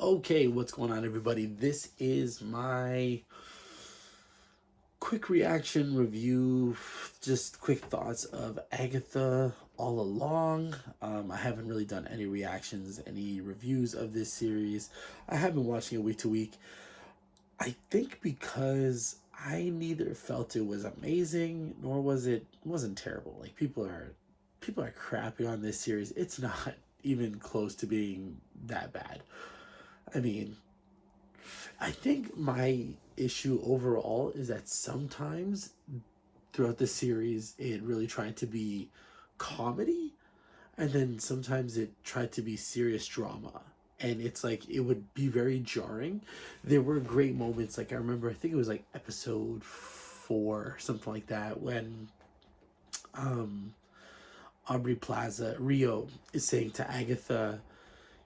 Okay, what's going on, everybody? This is my quick reaction review, just quick thoughts of Agatha All Along. I haven't really done any reactions, any reviews of this series. I have been watching it week to week. I think because I neither felt it was amazing nor wasn't terrible. Like people are crapping on this series. It's not even close to being that bad. I mean, I think my issue overall is that sometimes throughout the series it really tried to be comedy, and then sometimes it tried to be serious drama. And it's like it would be very jarring. There were great moments, like I remember, I think it was like episode 4, something like that, when um Aubrey Plaza, Rio, is saying to Agatha,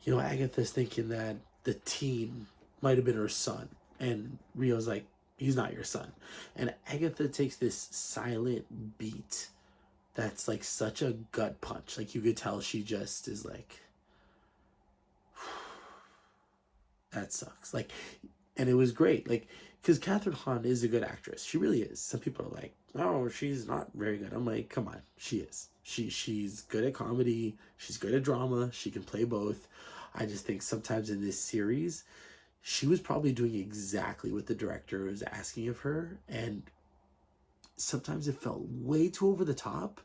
Agatha's thinking that the teen might have been her son. And Rio's like, he's not your son. And Agatha takes this silent beat that's like such a gut punch. Like you could tell she just is like, that sucks. Like, and it was great. Like, because Catherine Hahn is a good actress. She really is. Some people are like, oh, she's not very good. I'm like, come on, she is. She's good at comedy. She's good at drama. She can play both. I just think sometimes in this series, she was probably doing exactly what the director was asking of her, and sometimes it felt way too over the top.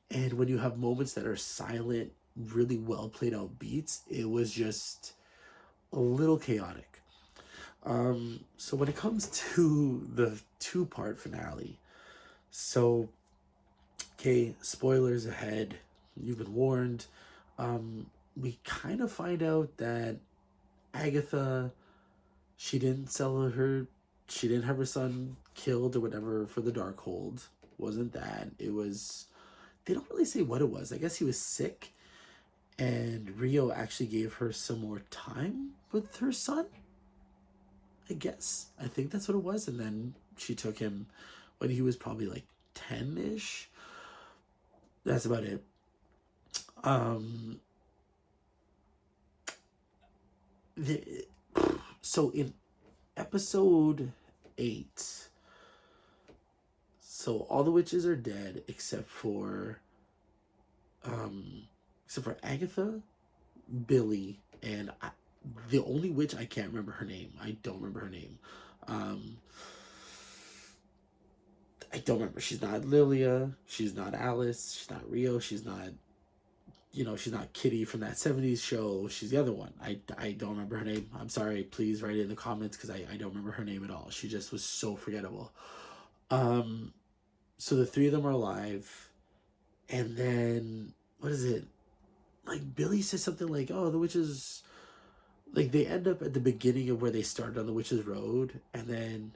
And when you have moments that are silent, really well played out beats, it was just a little chaotic. So when it comes to the two-part finale, so okay, spoilers ahead. You've been warned. We kind of find out that Agatha, she didn't sell her, she didn't have her son killed or whatever for the Darkhold. Wasn't that? It was. They don't really say what it was. I guess he was sick, and Rio actually gave her some more time with her son. I guess. I think that's what it was. And then she took him when he was probably like 10-ish. That's about it. Um the, so in episode 8, so all the witches are dead except for Agatha, Billy, and the only witch I can't remember her name. I don't remember her name. Um I don't remember. She's not Lilia. She's not Alice. She's not Rio. She's not, she's not Kitty from that 70s show. She's the other one. I don't remember her name. I'm sorry. Please write it in the comments because I don't remember her name at all. She just was so forgettable. Um, so the three of them are alive. And then, what is it? Like, Billy says something like, oh, the witches, like, they end up at the beginning of where they started on the witches' road. And then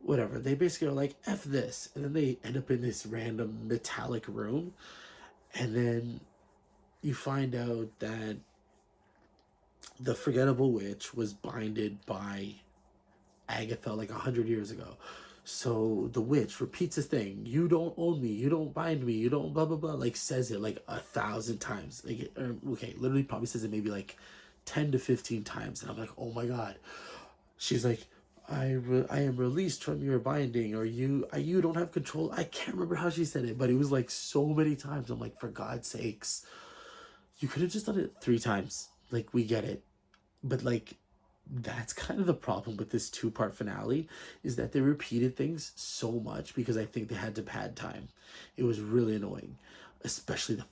whatever. They basically are like, F this. And then they end up in this random metallic room. And then you find out that the forgettable witch was binded by Agatha like 100 years ago. So the witch repeats a thing: "You don't own me. You don't bind me. You don't blah blah blah." Like says it like 1,000 times. Like okay, literally probably says it maybe like 10 to 15 times, and I'm like, oh my god. She's like, I am released from your binding, or you don't have control. I can't remember how she said it, but it was like so many times. I'm like, for God's sakes, you could have just done it 3 times. Like, we get it, but like, that's kind of the problem with this two-part finale, is that they repeated things so much because I think they had to pad time. It was really annoying, especially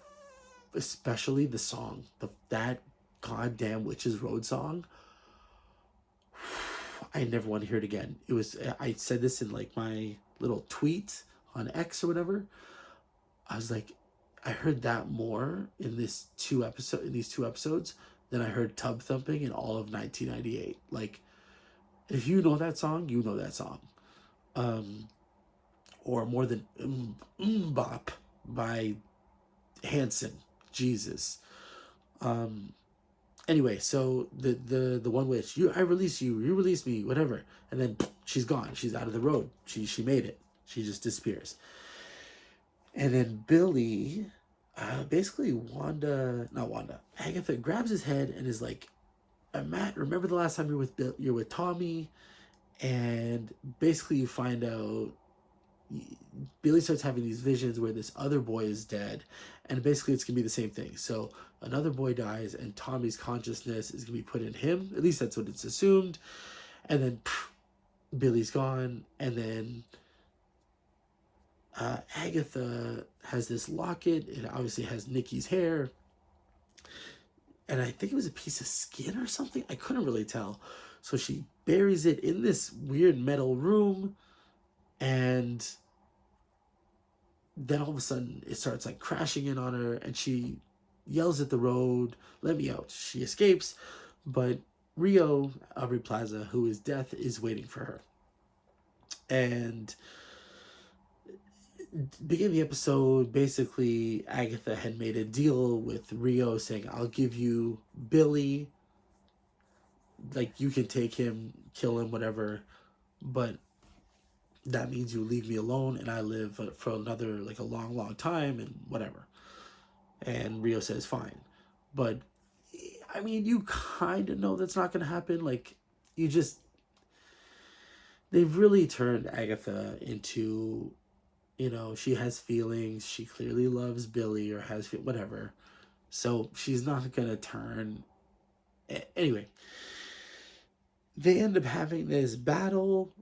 the song, that goddamn Witches Road song. I never want to hear it again. I said this in like my little tweet on X or whatever. I was like, I heard that more in these two episodes than I heard Tub Thumping in all of 1998. Like, if you know that song, you know that song. Or more than Bop by Hanson. Jesus. Anyway, so the one witch, I release you, you release me, whatever, and then she's gone. She's out of the road. She made it. She just disappears. And then Billy, basically not Wanda, Agatha grabs his head and is like, Matt, remember the last time you're with Tommy, and basically you find out Billy starts having these visions where this other boy is dead, and basically it's gonna be the same thing. So another boy dies, and Tommy's consciousness is gonna be put in him. At least that's what it's assumed. And then Billy's gone, and then Agatha has this locket. It obviously has Nikki's hair, and I think it was a piece of skin or something. I couldn't really tell. So she buries it in this weird metal room, and then all of a sudden it starts like crashing in on her, and she yells at the road, "Let me out." She escapes, but Rio, Aubrey Plaza, who is Death, is waiting for her. And beginning the episode, basically Agatha had made a deal with Rio saying, "I'll give you Billy, like you can take him, kill him, whatever, but that means you leave me alone and I live for another like a long time and whatever." And Rio says fine. But I mean, you kind of know that's not going to happen. Like, you just, they've really turned Agatha into, she has feelings. She clearly loves Billy or has whatever. So she's not going to turn. Anyway, they end up having this battle.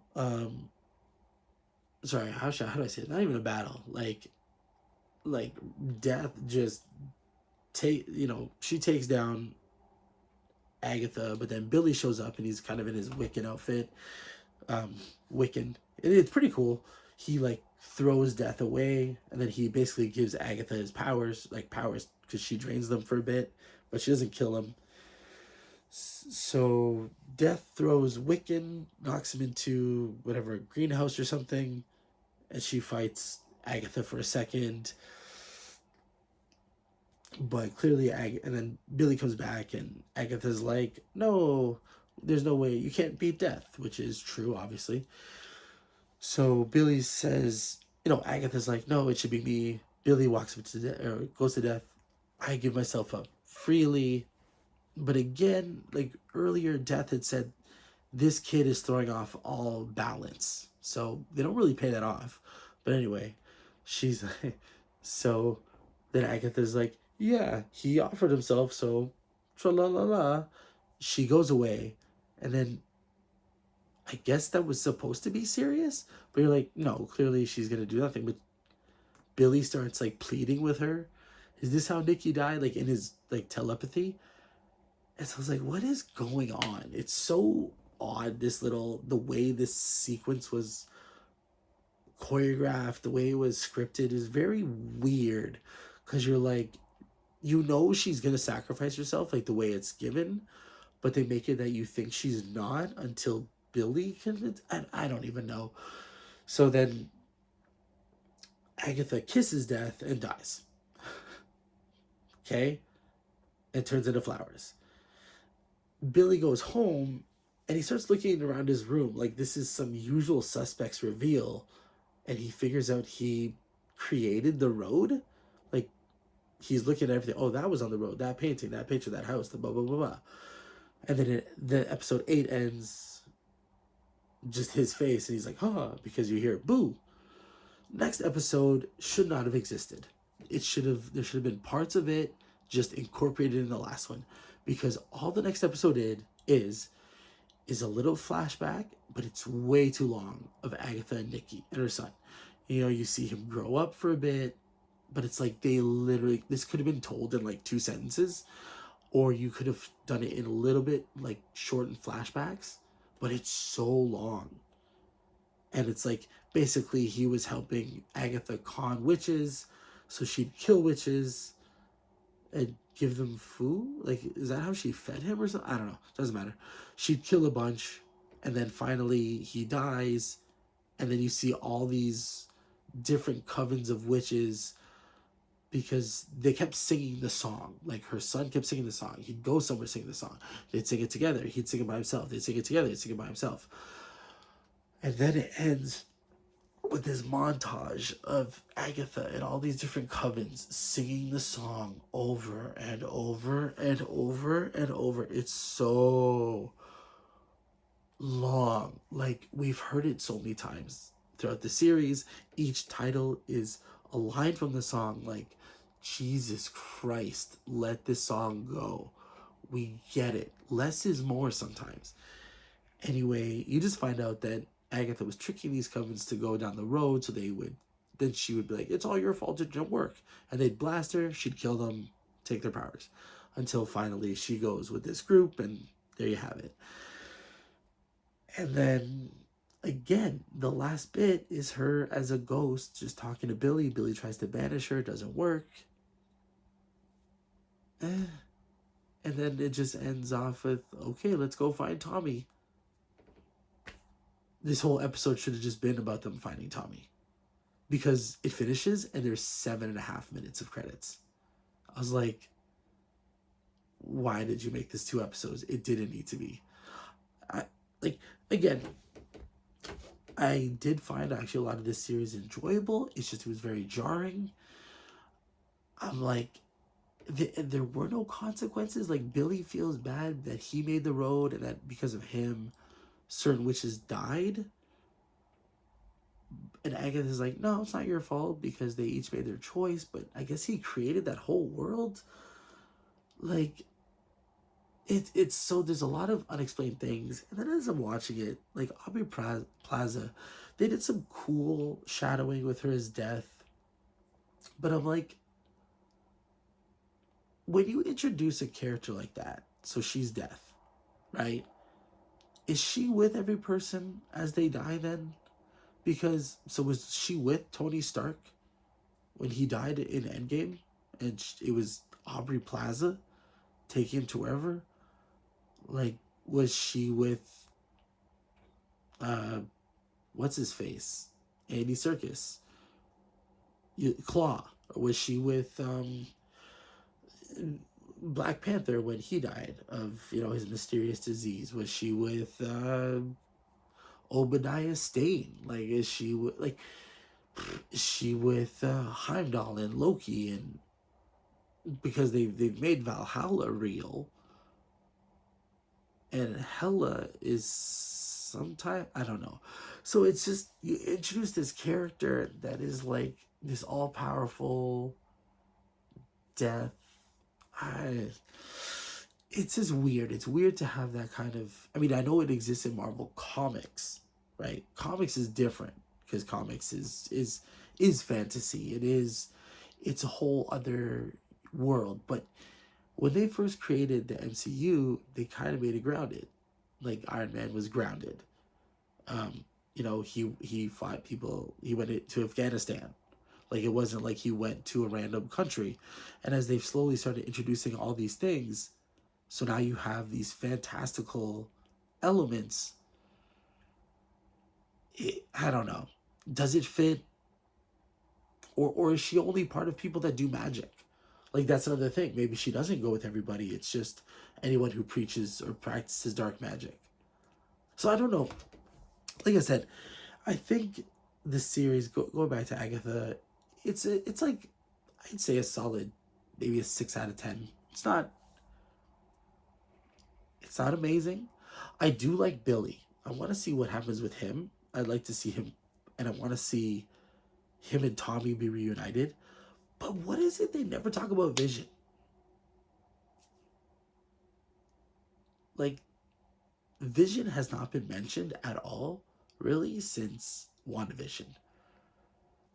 Sorry, how do I say it? Not even a battle. Like Death just she takes down Agatha, but then Billy shows up and he's kind of in his Wiccan outfit. Wiccan. It's pretty cool. He like throws Death away, and then he basically gives Agatha his powers because she drains them for a bit, but she doesn't kill him. So Death throws Wiccan, knocks him into whatever greenhouse or something, and she fights Agatha for a second. But clearly, and then Billy comes back, and Agatha's like, "No, there's no way. You can't beat Death," which is true, obviously. So Billy says, Agatha's like, "No, it should be me." Billy walks up to Death, or goes to Death. "I give myself up freely." But again, like earlier, Death had said, this kid is throwing off all balance. So they don't really pay that off. But anyway, she's like, so then Agatha's like, "Yeah, he offered himself, so tra-la-la-la." She goes away, and then I guess that was supposed to be serious, but you're like, no, clearly she's gonna do nothing. But Billy starts like pleading with her. Is this how Nikki died? Like in his like telepathy? And so I was like, what is going on? It's so odd, the way this sequence was choreographed, the way it was scripted is very weird. Because you're like, she's gonna sacrifice herself, like the way it's given, but they make it that you think she's not until Billy convinces. I don't even know. So then Agatha kisses Death and dies. Okay? And turns into flowers. Billy goes home and he starts looking around his room like this is some usual suspects reveal, and he figures out he created the road. Like, he's looking at everything. Oh, that was on the road. That painting, that picture, that house, the blah, blah, blah, blah. And then the episode 8 ends just his face, and he's like, because you hear boo. Next episode should not have existed. There should have been parts of it just incorporated in the last one, because all the next episode is a little flashback, but it's way too long, of Agatha and Nikki and her son. You see him grow up for a bit, but it's like this could have been told in like 2 sentences, or you could have done it in a little bit like shortened flashbacks, but it's so long. And it's like, basically he was helping Agatha con witches, so she'd kill witches and give them food. Like, is that how she fed him or something? I don't know. Doesn't matter. She'd kill a bunch, and then finally he dies, and then you see all these different covens of witches, because they kept singing the song. Like, her son kept singing the song. He'd go somewhere singing the song. They'd sing it together. He'd sing it by himself. They'd sing it together. He'd sing it by himself. And then it ends with this montage of Agatha and all these different covens singing the song over and over and over and over. It's so long. Like, we've heard it so many times throughout the series. Each title is a line from the song. Like, Jesus Christ, let this song go. We get it. Less is more sometimes. Anyway, you just find out that Agatha was tricking these covens to go down the road, so then she would be like, it's all your fault, it didn't work. And they'd blast her, she'd kill them, take their powers. Until finally she goes with this group, and there you have it. And then, again, the last bit is her as a ghost, just talking to Billy. Billy tries to banish her, doesn't work. And then it just ends off with, okay, let's go find Tommy. This whole episode should have just been about them finding Tommy, because it finishes and there's 7.5 minutes of credits. I was like, why did you make this 2 episodes? It didn't need to be. Again, I did find actually a lot of this series enjoyable. It's just, it was very jarring. I'm like, there were no consequences. Like, Billy feels bad that he made the road and that because of him certain witches died, and Agatha's like, no, it's not your fault because they each made their choice. But I guess he created that whole world. Like, it's so, there's a lot of unexplained things. And then as I'm watching it, like, Aubrey Plaza, they did some cool shadowing with her as Death, but I'm like, when you introduce a character like that, so she's Death, right? Is she with every person as they die then? Because, so was she with Tony Stark when he died in Endgame? And it was Aubrey Plaza taking him to wherever? Like, was she with, what's his face? Andy Serkis? Claw? Or was she with, Black Panther when he died of, his mysterious disease? Was she with Obadiah Stane? Like, is she with Heimdall and Loki? And because they've made Valhalla real, and Hela is sometime, I don't know. So it's just, you introduce this character that is like this all-powerful Death. It's just weird. It's weird to have that kind of, I mean, I know it exists in Marvel Comics, right? Comics is different because comics is fantasy. It's a whole other world. But when they first created the MCU, they kind of made it grounded. Like, Iron Man was grounded. He fought people. He went to Afghanistan. Like, it wasn't like he went to a random country. And as they've slowly started introducing all these things, so now you have these fantastical elements. I don't know. Does it fit? Or is she only part of people that do magic? Like, that's another thing. Maybe she doesn't go with everybody. It's just anyone who preaches or practices dark magic. So I don't know. Like I said, I think the series, going back to Agatha, it's like, I'd say a solid, maybe a 6 out of 10. It's not amazing. I do like Billy. I want to see what happens with him. I'd like to see him, and I want to see him and Tommy be reunited. But what is it they never talk about Vision? Like, Vision has not been mentioned at all, really, since WandaVision.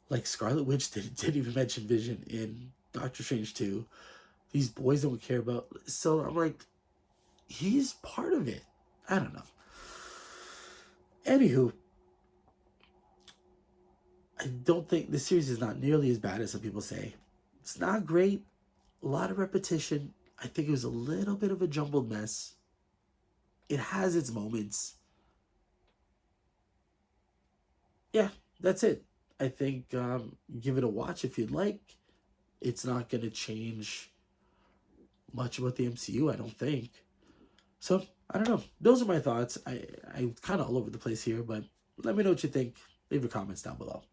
Like, Scarlet Witch didn't even mention Vision in Doctor Strange 2. These boys don't care about... So I'm like, he's part of it. I don't know. Anywho, I don't think... the series is not nearly as bad as some people say. It's not great. A lot of repetition. I think it was a little bit of a jumbled mess. It has its moments. Yeah, that's it. I think give it a watch if you'd like. It's not going to change much about the MCU, I don't think. So, I don't know. Those are my thoughts. I'm kind of all over the place here, but let me know what you think. leave your comments down below.